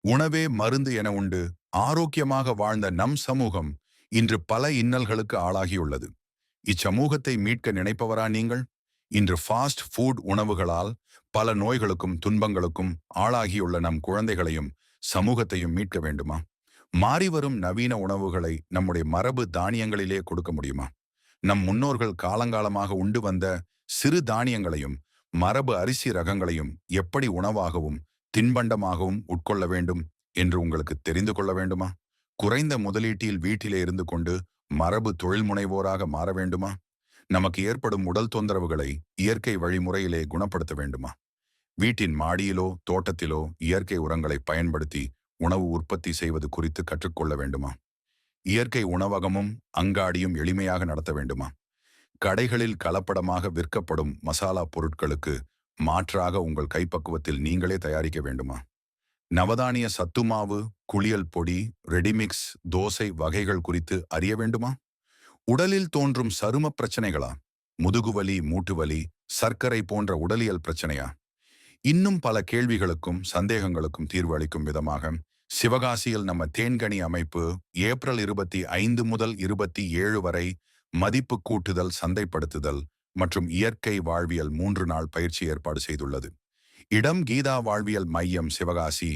உணவே மருந்து என உண்டு ஆரோக்கியமாக வாழ்ந்த நம் சமூகம் இன்று பல இன்னல்களுக்கு ஆளாகியுள்ளது. இச்சமூகத்தை மீட்க நினைப்பவரா நீங்கள்? இன்று ஃபாஸ்ட் ஃபுட் உணவுகளால் பல நோய்களுக்கும் துன்பங்களுக்கும் ஆளாகியுள்ள நம் குழந்தைகளையும் சமூகத்தையும் மீட்க வேண்டுமா? மாறிவரும் நவீன உணவுகளை நம்முடைய மரபு தானியங்களிலே கொடுக்க முடியுமா? நம் முன்னோர்கள் காலங்காலமாக உண்டு வந்த சிறு தானியங்களையும் மரபு அரிசி ரகங்களையும் எப்படி உணவாகவும் தின்பண்டமாகவும் உட்கொள்ள வேண்டும் என்று உங்களுக்கு தெரிந்து கொள்ள வேண்டுமா? குறைந்த முதலீட்டில் வீட்டிலே இருந்து கொண்டு மரபு தொழில் முனைவோராக மாற வேண்டுமா? நமக்கு ஏற்படும் உடல் தொந்தரவுகளை இயற்கை வழிமுறையிலே குணப்படுத்த வேண்டுமா? வீட்டின் மாடியிலோ தோட்டத்திலோ இயற்கை உரங்களை பயன்படுத்தி உணவு உற்பத்தி செய்வது குறித்து கற்றுக்கொள்ள வேண்டுமா? இயற்கை உணவகமும் அங்காடியும் எளிமையாக நடத்த வேண்டுமா? கடைகளில் கலப்படமாக விற்கப்படும் மசாலா பொருட்களுக்கு மாற்றாக உங்கள் கைப்பக்குவத்தில் நீங்களே தயாரிக்க வேண்டுமா? நவதானிய சத்துமாவு, குளியல் பொடி, ரெடிமிக்ஸ் தோசை வகைகள் குறித்து அறிய வேண்டுமா? உடலில் தோன்றும் சரும பிரச்சனைகளா? முதுகுவலி, மூட்டுவலி, சர்க்கரை போன்ற உடலியல் பிரச்சனையா? இன்னும் பல கேள்விகளுக்கும் சந்தேகங்களுக்கும் தீர்வு அளிக்கும் விதமாக சிவகாசியில் நம்ம தேன்கனி அமைப்பு ஏப்ரல் 25 முதல் 27 வரை மதிப்பு கூட்டுதல், சந்தைப்படுத்துதல் மற்றும் இயற்கை வாழ்வியல் 3 நாள் பயிற்சி ஏற்பாடு செய்துள்ளது. இடம் கீதா வாழ்வியல் மையம், சிவகாசி.